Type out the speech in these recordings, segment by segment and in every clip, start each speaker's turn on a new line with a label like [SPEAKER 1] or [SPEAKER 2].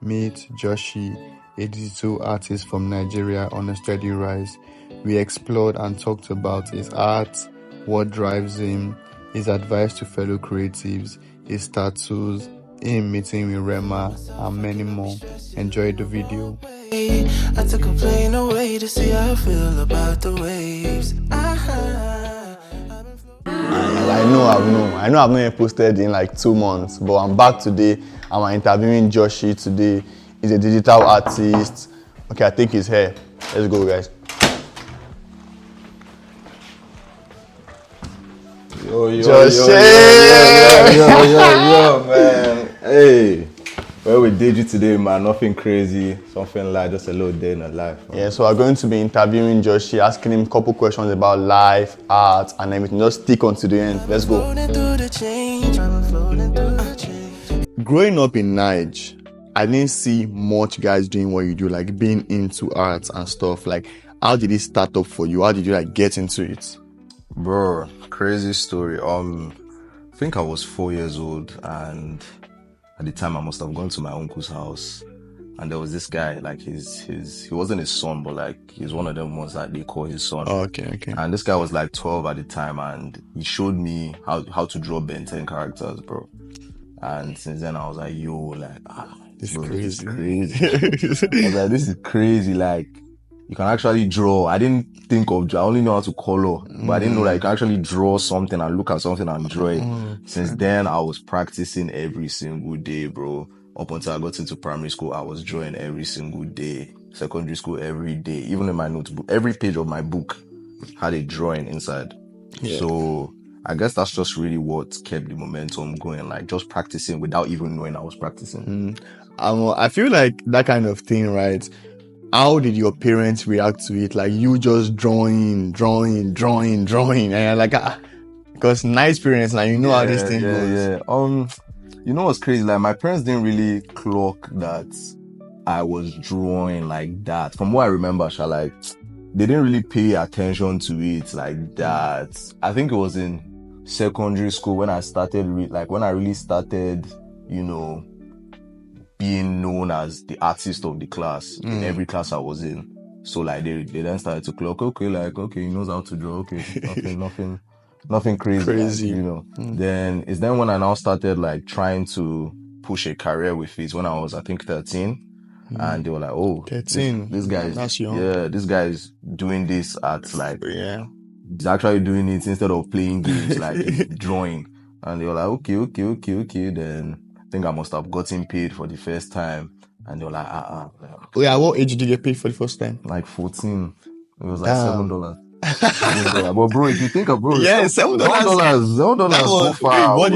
[SPEAKER 1] Meet Joshi, a digital artist from Nigeria on a steady rise. We explored and talked about his art, what drives him, his advice to fellow creatives, his tattoos, him meeting with Rema, and many more. Enjoy the video.
[SPEAKER 2] I took a plane away to see how I feel about the waves.
[SPEAKER 3] I know I've not even posted in like 2 months, but I'm back today. I'm interviewing Joshi today. He's a digital artist. Okay, I think he's here. Let's go, guys.
[SPEAKER 4] Yo, man. Hey, where we did you today, man? Nothing crazy, something like just a little day in the life. Man.
[SPEAKER 3] Yeah, so we're going to be interviewing Joshi, asking him a couple questions about life, art, and everything. Just stick on to the end. Let's go. Growing up in Niger, I didn't see much guys doing what you do, like being into art and stuff. Like, how did it start up for you? How did you like get into it?
[SPEAKER 4] Bro, crazy story. I think I was 4 years old, and at the time I must have gone to my uncle's house, and there was this guy, like he wasn't his son, but like he's one of them ones that they call his son.
[SPEAKER 3] Oh, okay.
[SPEAKER 4] And this guy was like 12 at the time, and he showed me how to draw Ben 10 characters, bro. And since then I was like, yo, like,
[SPEAKER 3] This
[SPEAKER 4] bro,
[SPEAKER 3] is crazy.
[SPEAKER 4] I was like, this is crazy. Like, you can actually draw. I didn't think of, I only know how to color, but I didn't know that you can actually draw something and look at something and draw it. Since then, I was practicing every single day, bro. Up until I got into primary school, I was drawing every single day. Secondary school, every day. Even in my notebook, every page of my book had a drawing inside.
[SPEAKER 3] Yeah.
[SPEAKER 4] So I guess that's just really what kept the momentum going, like just practicing without even knowing I was practicing.
[SPEAKER 3] I feel like that kind of thing, right? How did your parents react to it? Like you just drawing, and you're like, because nice parents, like you know how this thing goes.
[SPEAKER 4] Yeah. You know what's crazy? Like my parents didn't really clock that I was drawing like that. From what I remember, like they didn't really pay attention to it like that. I think it was in secondary school when I started, when I really started, you know, being known as the artist of the class in every class I was in. So like they then started to clock, okay, he knows how to draw, okay, nothing crazy. Like, you know. Then it's then when I now started like trying to push a career with it when I was, I think, 13. And they were like, oh,
[SPEAKER 3] 13.
[SPEAKER 4] This guy is,
[SPEAKER 3] that's young.
[SPEAKER 4] Yeah, this guy is doing this at like,
[SPEAKER 3] yeah,
[SPEAKER 4] he's actually doing it instead of playing games, like drawing. And they were like, okay. Then I think I must have gotten paid for the first time. And they were like,
[SPEAKER 3] Oh yeah, what age did you get paid for the first time?
[SPEAKER 4] Like 14. It was like $7. But bro, if you think about it,
[SPEAKER 3] yeah, $7.
[SPEAKER 4] $7 so far.
[SPEAKER 3] What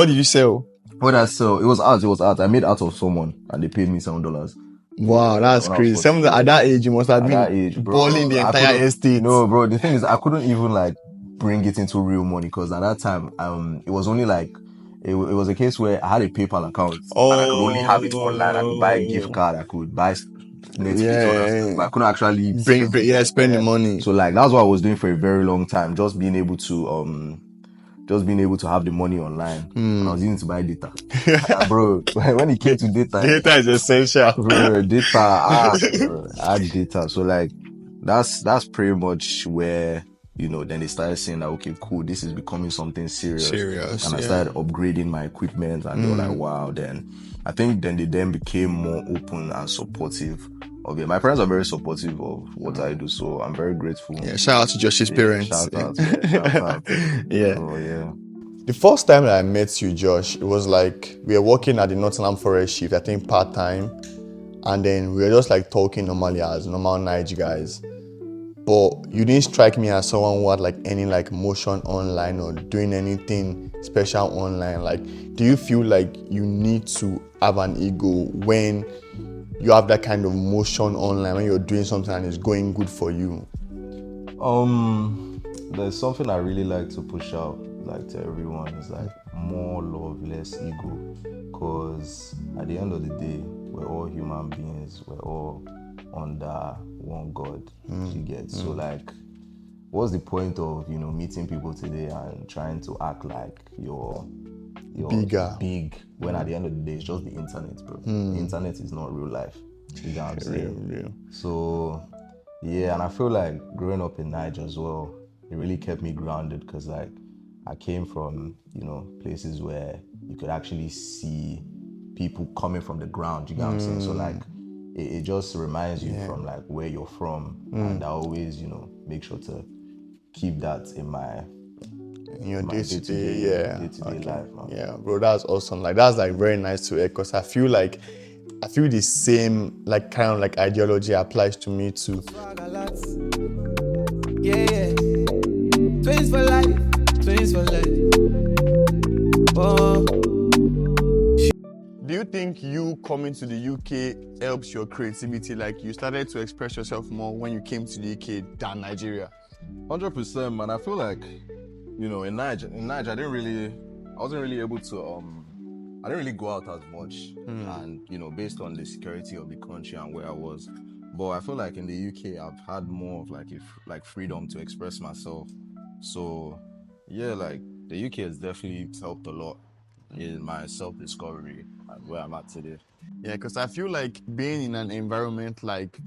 [SPEAKER 3] did you sell?
[SPEAKER 4] What I sell? It was art. I made art of someone and they paid me $7.
[SPEAKER 3] Wow, that's crazy. At that age, you must have been balling the entire estate.
[SPEAKER 4] No, bro, the thing is, I couldn't even like bring it into real money because at that time, it was only like, it was a case where I had a PayPal account and I could only have it online. I could buy a gift card, I could buy Netflix, but I couldn't actually
[SPEAKER 3] spend the money.
[SPEAKER 4] So like, that's what I was doing for a very long time, just being able to have the money online. And I was using to buy data. Bro, when it came to data
[SPEAKER 3] is essential.
[SPEAKER 4] Bro, bro, I had data. So like, that's pretty much where, you know, then they started saying that, okay, cool, this is becoming something serious. And I started upgrading my equipment and they were like, wow. Then I think then they became more open and supportive of it. My parents are very supportive of what I do, so I'm very grateful.
[SPEAKER 3] Yeah, shout out to Josh's parents.
[SPEAKER 4] Shout out.
[SPEAKER 3] Yeah.
[SPEAKER 4] Oh, yeah.
[SPEAKER 3] The first time that I met you, Josh, it was like we were working at the Nottingham Forest shift, I think part-time. And then we were just like talking normally as normal Niger guys. But you didn't strike me as someone who had like any like motion online or doing anything special online. Like, do you feel like you need to have an ego when you have that kind of motion online, when you're doing something and it's going good for you?
[SPEAKER 4] There's something I really like to push out, like to everyone, is like more love, less ego. Because at the end of the day, we're all human beings. We're all under one God. You get so like, what's the point of, you know, meeting people today and trying to act like you're you're
[SPEAKER 3] Bigger.
[SPEAKER 4] big, when at the end of the day, it's just the internet, bro. The internet is not real life. You know what I'm saying?
[SPEAKER 3] Real.
[SPEAKER 4] So, yeah, and I feel like growing up in Niger as well, it really kept me grounded because, like, I came from, you know, places where you could actually see people coming from the ground, you know what I'm saying? So, like, it just reminds you from, like, where you're from. And I always, you know, make sure to keep that in my
[SPEAKER 3] Your
[SPEAKER 4] my
[SPEAKER 3] day-to-day
[SPEAKER 4] life, man.
[SPEAKER 3] Yeah, bro, that's awesome. Like, that's like very nice to hear, because I feel the same, like, kind of like ideology applies to me too.
[SPEAKER 2] Yeah. Twins for life. Oh.
[SPEAKER 1] Do you think you coming to the UK helps your creativity? Like, you started to express yourself more when you came to the UK than Nigeria?
[SPEAKER 4] 100%, man. I feel like, you know, in Niger, I wasn't really able to, I didn't really go out as much. And, you know, based on the security of the country and where I was. But I feel like in the UK, I've had more of like freedom to express myself. So, yeah, like, the UK has definitely helped a lot in my self-discovery and where I'm at today.
[SPEAKER 1] Yeah, because I feel like being in an environment like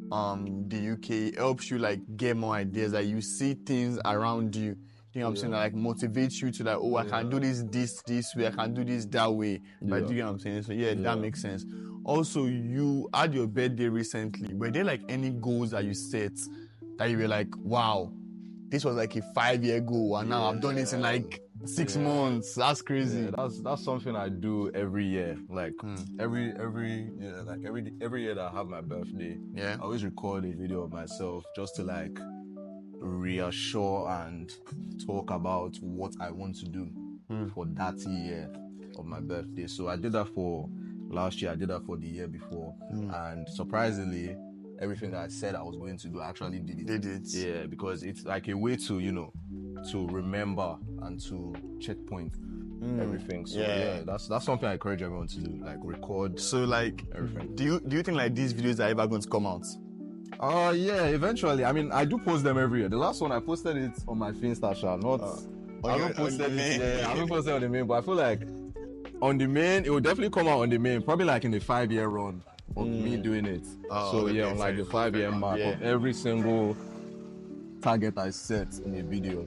[SPEAKER 1] the UK helps you like get more ideas. Like, you see things around you. You know what I'm saying? That, like, motivates you to, like, oh, I can do this way, I can do this that way. But do you know what I'm saying? So that makes sense. Also, you had your birthday recently. Were there like any goals that you set that you were like, wow, this was like a 5-year goal, and now I've done it in like 6 months? That's crazy.
[SPEAKER 4] Yeah, that's something I do every year. Like every year that I have my birthday, I always record a video of myself just to like reassure and talk about what I want to do for that year of my birthday. So I did that for last year, I did that for the year before, and surprisingly, everything that I said I was going to do, I actually did it. Yeah, because it's like a way to, you know, to remember and to checkpoint everything. So that's something I encourage everyone to do, like record.
[SPEAKER 1] So like,
[SPEAKER 4] everything.
[SPEAKER 1] Do you think like these videos are ever going to come out?
[SPEAKER 4] Yeah, eventually. I mean, I do post them every year. The last one I posted it on my Finsta, I haven't posted it. I haven't posted on the main, but I feel like on the main, it will definitely come out on the main, probably like in the 5-year run of me doing it. So yeah, on like the 5-year mark of every single target I set in a video.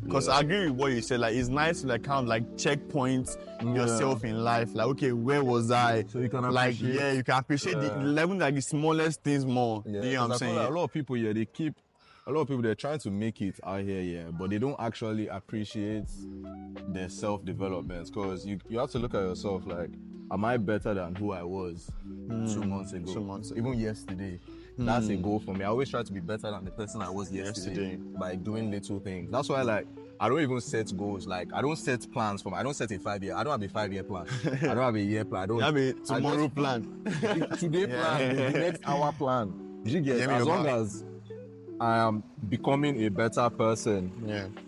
[SPEAKER 1] Because I agree with what you said. Like, it's nice to like kind of like checkpoint yourself in life. Like, okay, where was I?
[SPEAKER 4] So you can
[SPEAKER 1] appreciate. Like, you can appreciate the level, like the smallest things more.
[SPEAKER 4] Yeah,
[SPEAKER 1] you know what I'm saying?
[SPEAKER 4] Like a lot of people here, they're trying to make it out here, but they don't actually appreciate their self-development. Because you have to look at yourself like, am I better than who I was 2 months ago? 2 months ago. Even yesterday. That's a goal for me. I always try to be better than the person I was yesterday by doing little things. That's why, like, I don't even set goals. Like, I don't set plans for me. I don't set a 5-year. I don't have a 5-year plan. I don't have a year plan. I don't
[SPEAKER 1] have a tomorrow plan.
[SPEAKER 4] Today plan, the next hour plan. You get, as long as I am becoming a better person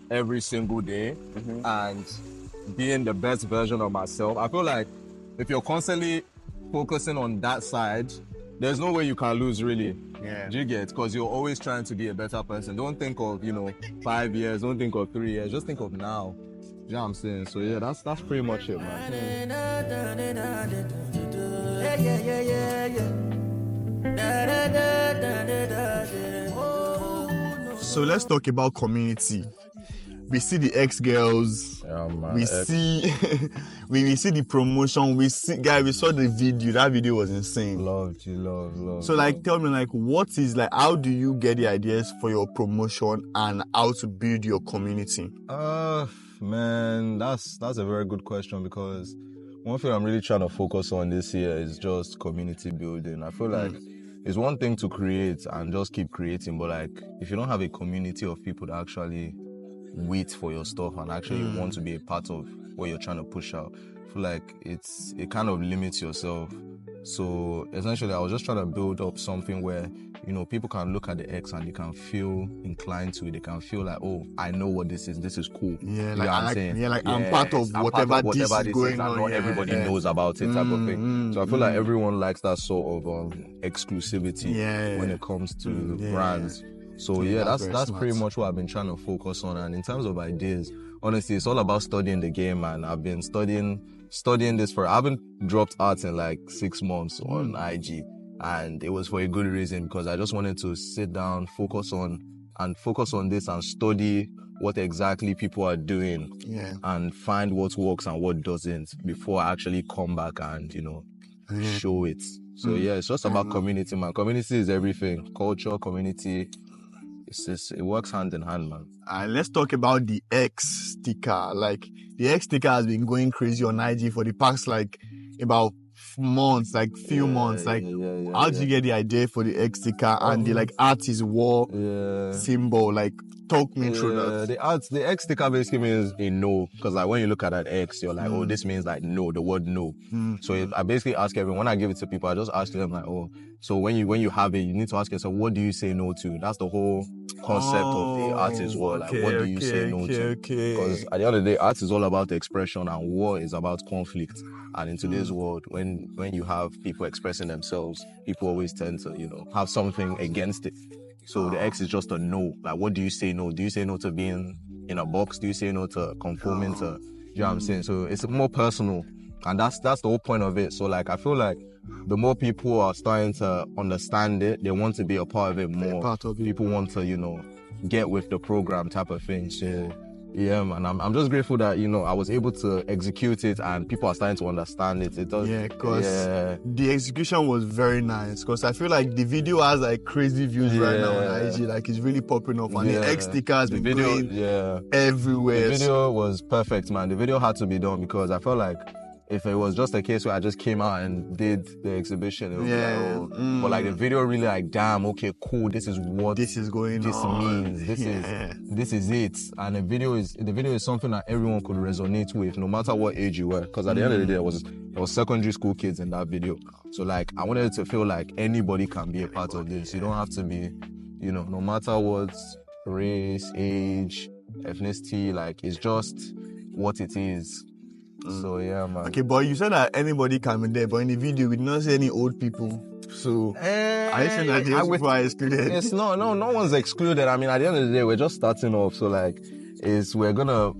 [SPEAKER 4] every single day and being the best version of myself. I feel like if you're constantly focusing on that side, there's no way you can lose, really. Do you get? Because you're always trying to be a better person. Don't think of, 5 years. Don't think of 3 years. Just think of now. You know what I'm saying? So yeah, that's pretty much it, man.
[SPEAKER 1] So let's talk about community. We see the ex-girls, we see we see the promotion, we saw the video. That video was insane.
[SPEAKER 4] Love.
[SPEAKER 1] So like, tell me, like, what is, like, how do you get the ideas for your promotion and how to build your community?
[SPEAKER 4] Man, that's a very good question, because one thing I'm really trying to focus on this year is just community building. I feel like it's one thing to create and just keep creating, but like, if you don't have a community of people that actually wait for your stuff and actually want to be a part of what you're trying to push out, I feel like it kind of limits yourself. So essentially, I was just trying to build up something where, people can look at the X and they can feel inclined to it. They can feel like, oh, I know what this is. This is cool.
[SPEAKER 1] Yeah,
[SPEAKER 4] like,
[SPEAKER 1] I'm saying? I'm part of whatever this is going on.
[SPEAKER 4] Not everybody knows about it, type of thing. So I feel like everyone likes that sort of exclusivity when it comes to brands. So yeah, that's pretty much what I've been trying to focus on. And in terms of ideas, honestly, it's all about studying the game, man. I've been studying this I haven't dropped art in like 6 months on IG, and it was for a good reason, because I just wanted to sit down, focus on this and study what exactly people are doing, and find what works and what doesn't before I actually come back and, you know, show it. So yeah, it's just about community, man. Community is everything. Culture, community, it works hand in hand, man.
[SPEAKER 3] And let's talk about the X sticker. Like, the X sticker has been going crazy on IG for the past like about months, like few months. Like, how did you get the idea for the X sticker and the like artist war symbol? Like, talk me through that.
[SPEAKER 4] The X sticker basically means a no, because like when you look at that X, you're like, oh, this means like no, the word no. So I basically ask everyone, when I give it to people, I just ask them like, oh, so when you have it, you need to ask yourself, what do you say no to? That's the whole concept of the artist war. Like, what do you say no to? Because at the end of the day, art is all about expression, and war is about conflict. And in today's world, when you have people expressing themselves, people always tend to, you know, have something against it. So the X is just a no. Like, what do you say no? Do you say no to being in a box? Do you say no to conforming to, you know what I'm saying? So it's more personal, and that's the whole point of it. So like, I feel like the more people are starting to understand it, they want to be a part of it more. People want to, you know, get with the program type of thing. So yeah, man, I'm just grateful that, you know, I was able to execute it and people are starting to understand it. It does.
[SPEAKER 3] Yeah, because the execution was very nice. Because I feel like the video has like crazy views right now on IG. Like, it's really popping off, and the X sticker has been going everywhere.
[SPEAKER 4] The video was perfect, man. The video had to be done, because I felt like if it was just a case where I just came out and did the exhibition, it would be like, oh. But like, the video really like, damn, okay, cool, this is what
[SPEAKER 3] this is going on.
[SPEAKER 4] Means. This is it. And the video is something that everyone could resonate with, no matter what age you were. Because at the end of the day, there was secondary school kids in that video. So like, I wanted it to feel like anybody can be a part of this. You don't have to be, you know, no matter what race, age, ethnicity, like, it's just what it is. So yeah, man.
[SPEAKER 3] Okay, but you said that anybody can be there, but in the video we did not see any old people. So are you saying that the old people are excluded?
[SPEAKER 4] Yes, no one's excluded. I mean, at the end of the day, we're just starting off. So like, we're gonna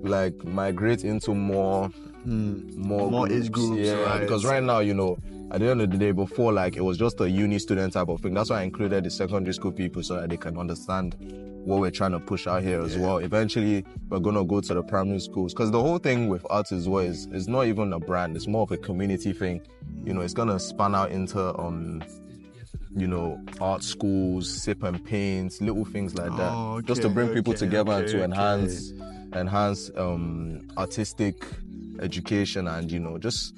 [SPEAKER 4] like migrate into more
[SPEAKER 3] age groups.
[SPEAKER 4] Yeah, right. Because right now, you know, at the end of the day, before, like, it was just a uni student type of thing. That's why I included the secondary school people, so that they can understand what we're trying to push out here as well. Eventually, we're going to go to the primary schools, because the whole thing with art as well is not even a brand. It's more of a community thing. You know, it's going to span out into, you know, art schools, sip and paint, little things like that. Just to bring people together and to enhance artistic education, and, you know, just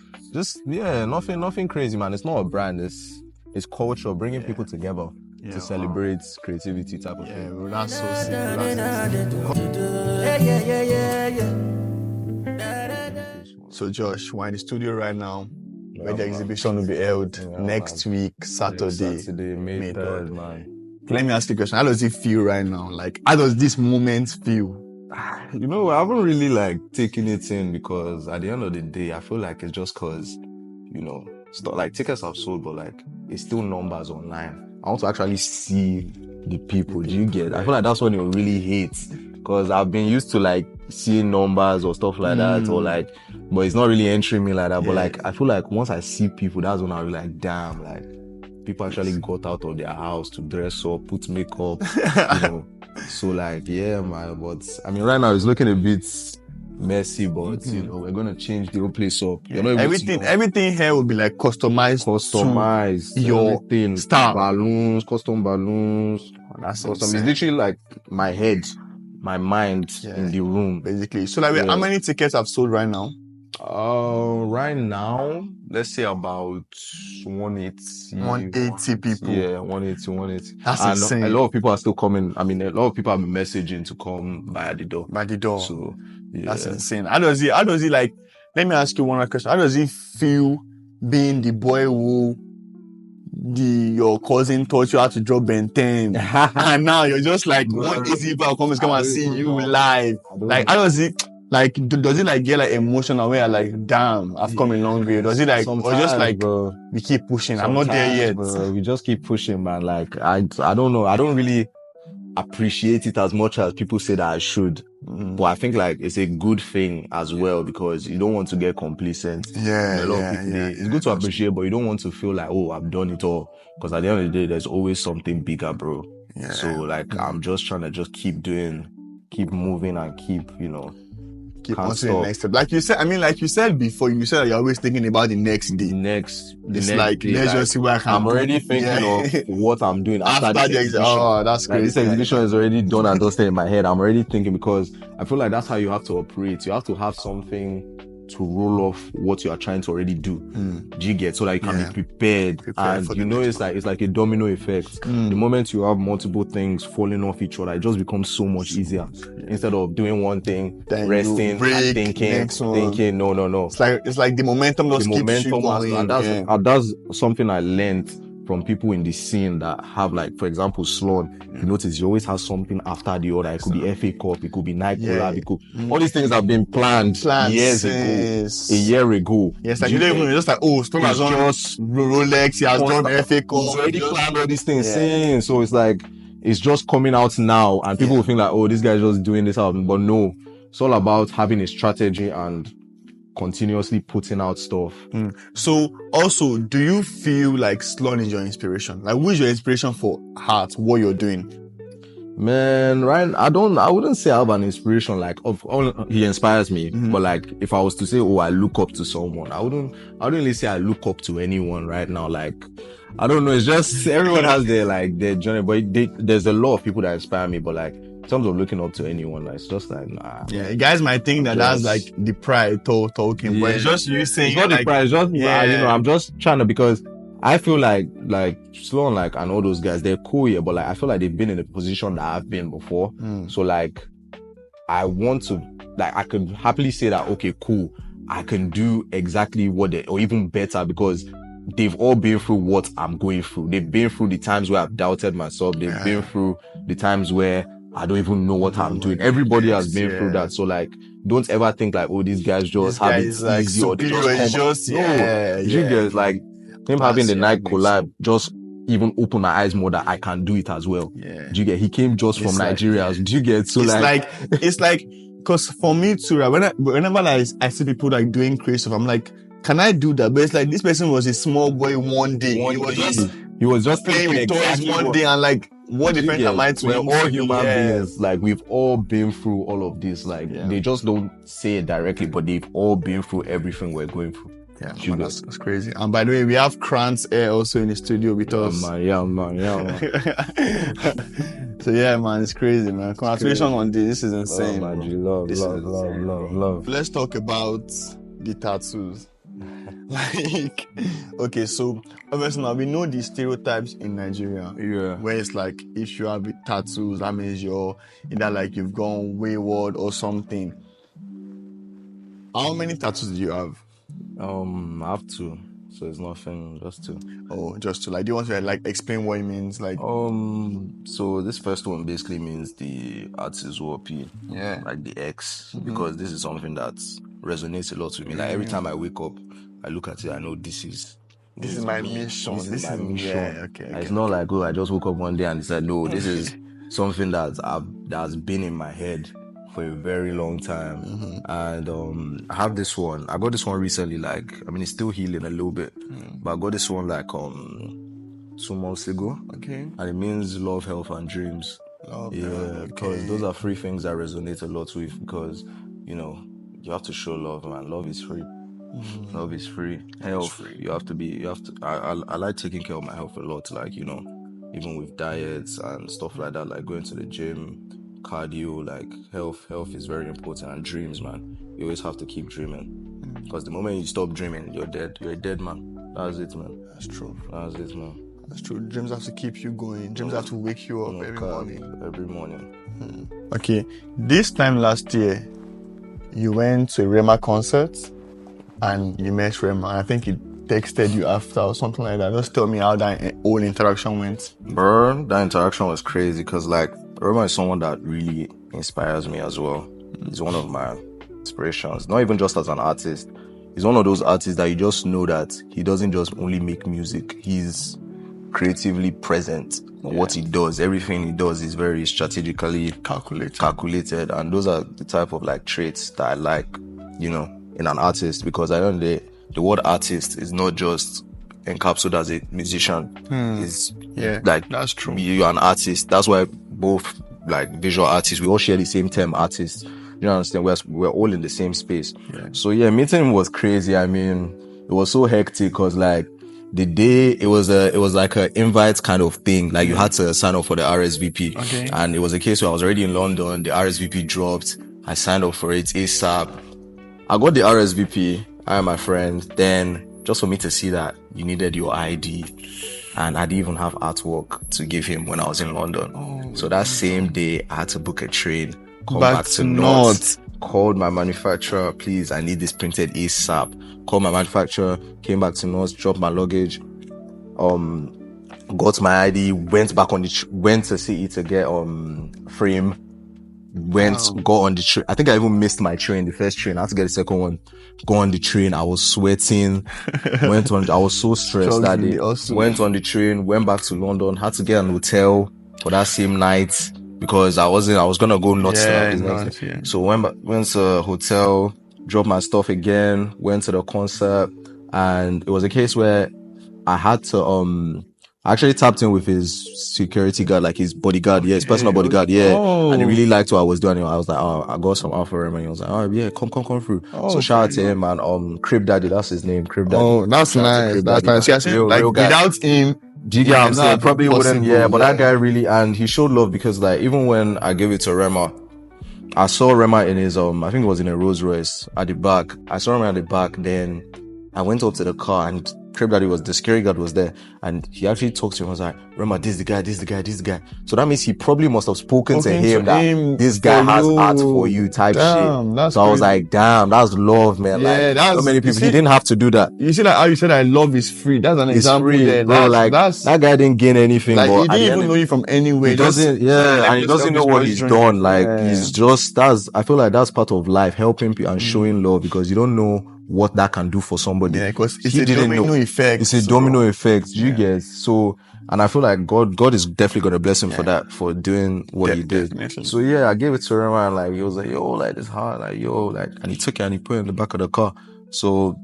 [SPEAKER 4] nothing crazy, man. It's not a brand. It's culture, bringing people together to celebrate creativity type of thing.
[SPEAKER 3] Bro, that's so sick. So Josh, we're in the studio right now, where the exhibition will be held next week, Saturday, May 3rd, man. Let me ask you a question. How does it feel right now? Like, how does this moment feel?
[SPEAKER 4] You know, I haven't really like taken it in, because at the end of the day, I feel like it's just because, you know, like, tickets have sold, but like, it's still numbers online. I want to actually see the people. Do you get? I feel like that's when it really hits, because I've been used to like seeing numbers or stuff like that, or like, but it's not really entering me like that. But like, I feel like once I see people, that's when I really like, damn, like, people actually got out of their house to dress up, put makeup, you know. So like, yeah, man. But I mean, right now it's looking a bit messy, but you know, we're gonna change the whole place up.
[SPEAKER 3] Everything here will be like customized to your
[SPEAKER 4] everything.
[SPEAKER 3] style.
[SPEAKER 4] Balloons, custom balloons.
[SPEAKER 3] That's
[SPEAKER 4] custom. It's literally like my head, my mind in the room,
[SPEAKER 3] basically. So like, how many tickets have sold right now?
[SPEAKER 4] Right now, let's say about
[SPEAKER 3] 180 people.
[SPEAKER 4] Yeah, 180.
[SPEAKER 3] That's
[SPEAKER 4] and
[SPEAKER 3] insane.
[SPEAKER 4] A lot of people are still coming. I mean, a lot of people have been messaging to come by the door. So yeah.
[SPEAKER 3] That's insane. How does it like, let me ask you one more question. How does it feel being the boy who your cousin taught you how to draw Ben 10 and now you're just like, what is it about? Come and see you live. Like, how does it, like, does it like get like emotional where you're like, damn, I've come a long way? Does it like, or just like, bro, we keep pushing? I'm not there yet.
[SPEAKER 4] Bro, we just keep pushing, man. Like, I don't know. I don't really appreciate it as much as people say that I should. But I think like it's a good thing as well because you don't want to get complacent.
[SPEAKER 3] Yeah,
[SPEAKER 4] A lot of people, it's good to appreciate, but you don't want to feel like, oh, I've done it all. Because at the end of the day, there's always something bigger, bro.
[SPEAKER 3] Yeah.
[SPEAKER 4] So like, I'm just trying to just keep moving and keep
[SPEAKER 3] Keep
[SPEAKER 4] can't
[SPEAKER 3] on to the
[SPEAKER 4] stop.
[SPEAKER 3] next step. Like you said before, you said that you're always thinking about the next day.
[SPEAKER 4] The next
[SPEAKER 3] It's
[SPEAKER 4] day,
[SPEAKER 3] like, let's just see what I can
[SPEAKER 4] I'm
[SPEAKER 3] do.
[SPEAKER 4] already thinking of what I'm doing after the exhibition.
[SPEAKER 3] Oh, that's
[SPEAKER 4] Like,
[SPEAKER 3] crazy.
[SPEAKER 4] this exhibition is already done and dusted in my head. I'm already thinking because I feel like that's how you have to operate. You have to have something to roll off what you are trying to already do. Do you get so that you can be prepared and
[SPEAKER 3] for
[SPEAKER 4] you
[SPEAKER 3] the
[SPEAKER 4] know
[SPEAKER 3] next
[SPEAKER 4] it's like a domino effect. The moment you have multiple things falling off each other, it just becomes so much easier. Instead of doing one thing,
[SPEAKER 3] Then
[SPEAKER 4] resting,
[SPEAKER 3] you break,
[SPEAKER 4] and thinking, no.
[SPEAKER 3] It's like the momentum just keeps you going.
[SPEAKER 4] And that's something I learned from people in the scene that have, like, for example, Sloan. You notice you always have something after the other. It could be FA Cup, it could be Night Collab, it could all these things have been planned years ago, a year ago.
[SPEAKER 3] Yes, like you don't even just like, oh, Sloan has done Rolex, he has done FA Cup.
[SPEAKER 4] He's already planned all these things since. So it's like it's just coming out now, and people will think like, oh, this guy's just doing this out, but no, it's all about having a strategy and continuously putting out stuff.
[SPEAKER 3] So also, do you feel like Sloan is your inspiration? Like, who is your inspiration for art, what you're doing?
[SPEAKER 4] Man, right? I wouldn't say I have an inspiration. Like, he inspires me. But like, if I was to say, oh, I look up to someone, I wouldn't really say I look up to anyone right now. Like, I don't know. It's just everyone has their journey, but there's a lot of people that inspire me. But like, in terms of looking up to anyone, like, it's just like, nah.
[SPEAKER 3] Yeah, you guys might think that that's like the pride talking, but it's just you saying.
[SPEAKER 4] It's not the pride. It's just I'm just trying to, because I feel like Sloan, like, and all those guys, they're cool here, but like, I feel like they've been in the position that I've been before. So like, I want to, like, I could happily say that, okay, cool, I can do exactly what or even better, because they've all been through what I'm going through. They've been through the times where I've doubted myself. They've been through the times where I don't even know what I'm doing. Everybody has been through that. So like, don't ever think like, oh, these guys just have it
[SPEAKER 3] like
[SPEAKER 4] easy, or they just you guys, like, him having the Night Collab just even open my eyes more that I can do it as well. Do you get? He came just from Nigeria. Do you get? So
[SPEAKER 3] it's like, because for me too, right, whenever I see people like doing crazy stuff, I'm like, can I do that? But it's like, this person was a small boy one day.
[SPEAKER 4] He was just
[SPEAKER 3] playing with toys one day, and like, what difference am I to him?
[SPEAKER 4] We're all human beings. Like, we've all been through all of this. Like, they just don't say it directly, but they've all been through everything we're going through.
[SPEAKER 3] Yeah, man, that's crazy. And by the way, we have Krantz Air also in the studio with us.
[SPEAKER 4] Man.
[SPEAKER 3] So yeah, man, it's crazy, man. Congratulations on this. This is insane.
[SPEAKER 4] Oh, man, love.
[SPEAKER 3] Let's talk about the tattoos. Like, okay, so obviously now we know the stereotypes in Nigeria. Where it's like, if you have tattoos, that means you're either like you've gone wayward or something. How many tattoos do you have?
[SPEAKER 4] I have two, so it's nothing, just two.
[SPEAKER 3] Oh, just two. Like, do you want to like explain what it means? Like,
[SPEAKER 4] so this first one basically means the artist OP, like the X, because this is something that resonates a lot with me. Like, every time I wake up, I look at it, I know this is
[SPEAKER 3] my mission. This is my mission. Okay.
[SPEAKER 4] It's not like, oh, I just woke up one day and decided, no, this is something that's been in my head for a very long time. And I have this one. I got this one recently, like, I mean, it's still healing a little bit, but I got this one like 2 months ago. Okay. And it means love, health, and dreams. Because those are 3 things I resonate a lot with, because, you know, you have to show love, man. Love is free. Love is free. Health, I like taking care of my health a lot, like, you know, even with diets and stuff like that, like going to the gym, cardio, like health is very important. And dreams, man, you always have to keep dreaming, because the moment you stop dreaming, you're a dead man. That's it, man.
[SPEAKER 3] That's true.
[SPEAKER 4] That's it, man.
[SPEAKER 3] That's true. Dreams have to keep you going. Dreams have to wake you up
[SPEAKER 4] every morning.
[SPEAKER 3] Okay, this time last year you went to a Rema concert and you met Rema. I think he texted you after or something like that. Just tell me how that whole interaction went.
[SPEAKER 4] Bro, that interaction was crazy, because like, Rema is someone that really inspires me as well. He's one of my inspirations, not even just as an artist. He's one of those artists that you just know that he doesn't just only make music. He's creatively present on what he does. Everything he does is very strategically calculated, and those are the type of like traits that I like, you know, in an artist, because I know the word artist is not just encapsulated as a musician. It's like,
[SPEAKER 1] that's true.
[SPEAKER 4] You're an artist. That's why both like visual artists, we all share the same term, artist. You understand? We're all in the same space.
[SPEAKER 1] Yeah.
[SPEAKER 4] So yeah, meeting him was crazy. I mean, it was so hectic because like the day it was like an invite kind of thing. Like you had to sign up for the RSVP.
[SPEAKER 1] Okay.
[SPEAKER 4] And it was a case where I was already in London. The RSVP dropped. I signed up for it ASAP. I got the RSVP. I and my friend. Then just for me to see that you needed your ID, and I didn't even have artwork to give him when I was in London. So that same day, I had to book a train, come back to North. Called my manufacturer, please, I need this printed ASAP. Called my manufacturer, came back to North, dropped my luggage, got my ID, went back on went to see it to get frame. Got on the train. I think I even missed my train, the first train. I had to get the second one. Go on the train. I was sweating. I was so stressed that day. Went on the train, went back to London, had to get an hotel for that same night because I was gonna go nuts. So went to a hotel, dropped my stuff again, went to the concert, and it was a case where I had to I actually tapped in with his security guard, like his bodyguard, his personal bodyguard, and he really liked what I was doing. I was like, I got some offer Rema, and he was like, oh yeah, come through. So shout out to him, and Crib Daddy, that's his name, Crib Daddy.
[SPEAKER 1] Oh, that's nice. That's nice. Yeah, real guy. Without him,
[SPEAKER 4] do you get what I'm saying? Probably wouldn't, but that guy really, and he showed love because like, even when I gave it to Rema, I saw Rema in his, I think it was in a Rolls Royce at the back. I saw Rema at the back, then I went up to the car and Crib Daddy the security guard was there, and he actually talked to him. I was like, Rema, this is the guy. So that means he probably must have spoken to him that this guy has art for you type shit. So I was like, damn, that's love, man.
[SPEAKER 1] Yeah,
[SPEAKER 4] like,
[SPEAKER 1] that's,
[SPEAKER 4] so many people, he didn't have to do that.
[SPEAKER 1] You see like how you said I love is free. That's an example
[SPEAKER 4] free,
[SPEAKER 1] there.
[SPEAKER 4] Bro, that guy didn't gain anything.
[SPEAKER 1] Like,
[SPEAKER 4] but
[SPEAKER 1] he didn't even know you from anywhere.
[SPEAKER 4] He doesn't, and he doesn't know what he's done. Like, he's just, I feel like that's part of life, helping people and showing love, because you don't know what that can do for somebody.
[SPEAKER 1] Yeah, because it's a domino effect.
[SPEAKER 4] It's a domino effect. You get so, and I feel like God is definitely gonna bless him for that, for doing what he did. Definitely. So yeah, I gave it to him, and like he was like, yo, like it's hard, like yo, like, and he took it and he put it in the back of the car. So,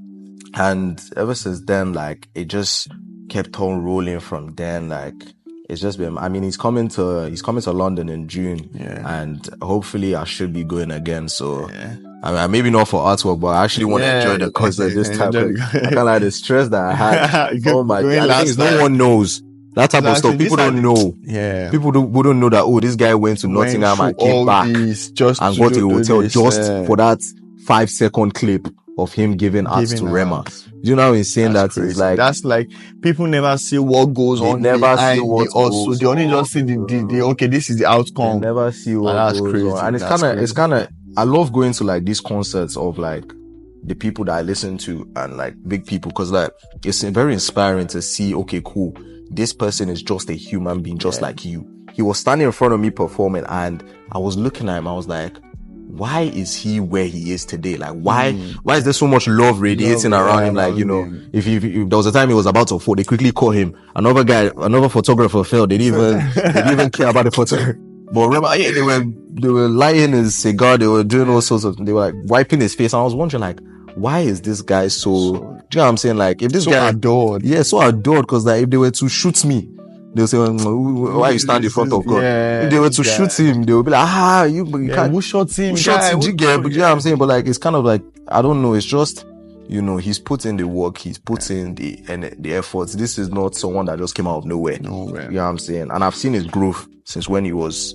[SPEAKER 4] and ever since then, like it just kept on rolling from then. Like it's just been, I mean, he's coming to London in June, and hopefully I should be going again. So. I mean, maybe not for artwork, but I actually want to enjoy the concert this time. I can't like the stress that I had. Oh my God. The thing is, no one knows that type of stuff. People don't know. Yeah. People wouldn't know that, oh, this guy went to Nottingham and came back and got to a hotel just for that 5-second clip of him giving art to Rema. You know how insane that is? Like,
[SPEAKER 1] that's like, people never see what goes on. They never see what also. They only just see the okay, this is the outcome.
[SPEAKER 4] They never see what goes on. And it's kind of, I love going to like these concerts of like the people that I listen to and like big people, because like it's very inspiring to see, okay, cool, this person is just a human being just like you. He was standing in front of me performing, and I was looking at him, I was like, why is he where he is today? Like, why is there so much love radiating around him? Like, you know, if there was a time he was about to fall, they quickly call him. Another photographer fell. They didn't even care about the photo. But remember, they were lighting his cigar. They were doing all sorts of, they were like wiping his face. And I was wondering, like, why is this guy so, do you know what I'm saying? Like, if this guy
[SPEAKER 1] adored.
[SPEAKER 4] Yeah, so adored, because like, if they were to shoot me, they'll say, why you stand in front of God? If they were to shoot him, they would be like, you can't.
[SPEAKER 1] Who shot him?
[SPEAKER 4] Who shot him? But you know what I'm saying? But like, it's kind of like, I don't know. It's just, you know, he's put in the work. He's put in the efforts. This is not someone that just came out of nowhere. You know what I'm saying? And I've seen his growth since when he was,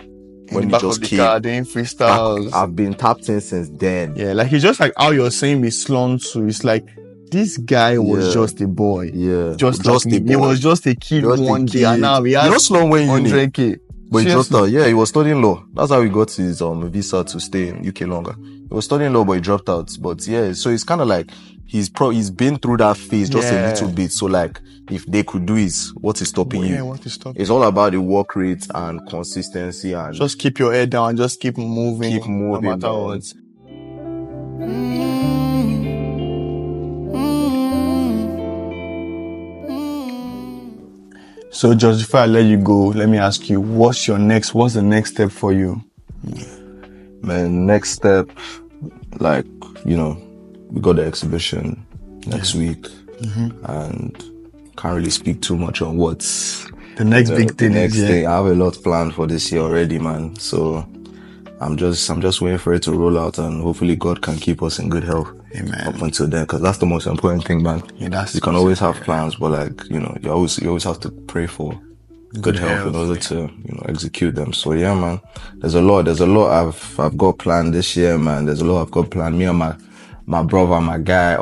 [SPEAKER 4] when he just came.
[SPEAKER 1] Car, doing freestyles.
[SPEAKER 4] I've been tapped in since then.
[SPEAKER 1] Yeah, like it's just like how you're saying with Slon too. It's like, this guy was just a boy. Yeah. Just a boy. He was just a kid one day, and now he has,
[SPEAKER 4] you know, Sloan when
[SPEAKER 1] 100K.
[SPEAKER 4] But he dropped out. Yeah, he was studying law. That's how he got his visa to stay in UK longer. He was studying law, but he dropped out. But yeah, so it's kind of like he's been through that phase just a little bit. So like, if they could do it, what is stopping you?
[SPEAKER 1] Yeah, what is stopping?
[SPEAKER 4] It's all about the work rate and consistency, and
[SPEAKER 1] just keep your head down, just keep moving. No matter what. So just before I let you go, let me ask you, what's the next step for you?
[SPEAKER 4] Man, next step, like, you know, we got the exhibition next week, and can't really speak too much on what's
[SPEAKER 1] The next big thing
[SPEAKER 4] next
[SPEAKER 1] is,
[SPEAKER 4] thing. I have a lot planned for this year already, man. So I'm just waiting for it to roll out, and hopefully God can keep us in good health.
[SPEAKER 1] Amen.
[SPEAKER 4] Up until then, because that's the most important thing, man.
[SPEAKER 1] Yeah,
[SPEAKER 4] you can always have plans, but like, you know, you always have to pray for good health in order to, you know, execute them. So yeah, man, there's a lot I've got planned this year, man. There's a lot I've got planned. Me and my brother, my guy,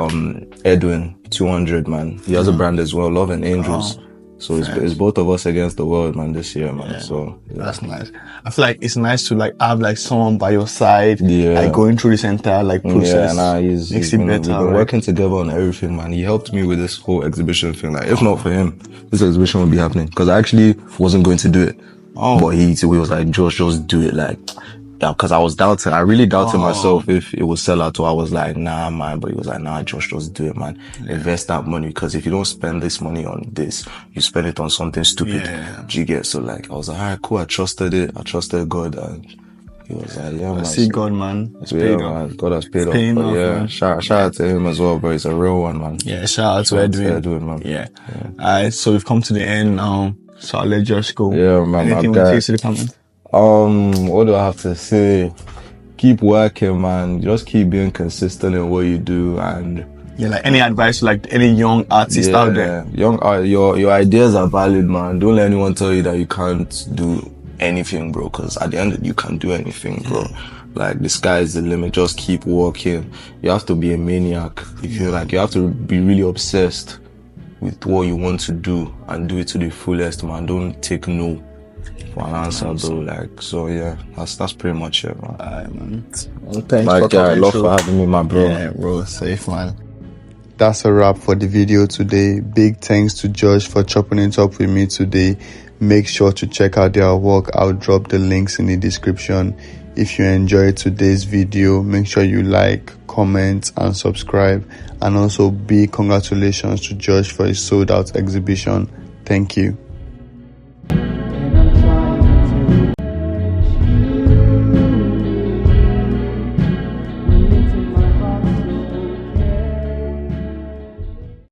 [SPEAKER 4] Edwin 200, man. He has a brand as well, Love and Angels. So it's both of us against the world, man, this year, man. So yeah.
[SPEAKER 1] That's nice. I feel like it's nice to like have like someone by your side,
[SPEAKER 4] Yeah.
[SPEAKER 1] like going through this entire like process.
[SPEAKER 4] Yeah,
[SPEAKER 1] Makes it
[SPEAKER 4] we've
[SPEAKER 1] better.
[SPEAKER 4] been working together on everything, man. He helped me with this whole exhibition thing. Like, if not for him, this exhibition would be happening. Because I actually wasn't going to do it. But he was like, Josh, just do it. Like, yeah, because I really doubted myself if it would sell out. So I was like, nah, man. But he was like, nah, Josh, just do it, man. Invest that money, because if you don't spend this money on this, you spend it on something stupid. Do you get? So like, I was like, all right, cool. I trusted it. I trusted God, and he was like, yeah, man.
[SPEAKER 1] See God, man. It's paid off.
[SPEAKER 4] Man. God has paid off. But yeah, shout out to him as well, bro. He's a real one, man.
[SPEAKER 1] Yeah, shout out to Edwin.
[SPEAKER 4] Man.
[SPEAKER 1] Yeah. Alright, so we've come to the end now. So I'll let Josh go.
[SPEAKER 4] Yeah, man.
[SPEAKER 1] Anything you say to the comment?
[SPEAKER 4] What do I have to say? Keep working, man. Just keep being consistent in what you do, and
[SPEAKER 1] yeah, like any advice to like any young artist out there?
[SPEAKER 4] Your ideas are valid, man. Don't let anyone tell you that you can't do anything, bro, because at the end you can't do anything, bro. Like, the sky is the limit. Just keep walking. You have to be a maniac. You feel like you have to be really obsessed with what you want to do and do it to the fullest, man. Don't take no for an answer, bro. Like, so yeah, that's pretty much it, man.
[SPEAKER 1] Alright, man.
[SPEAKER 4] Thanks for coming. Love for having me, my bro.
[SPEAKER 1] Yeah, bro, safe, man.
[SPEAKER 3] That's a wrap for the video today. Big thanks to Josh for chopping it up with me today. Make sure to check out their work. I'll drop the links in the description. If you enjoyed today's video, make sure you like, comment, and subscribe. And also big congratulations to Josh for his sold out exhibition. Thank you.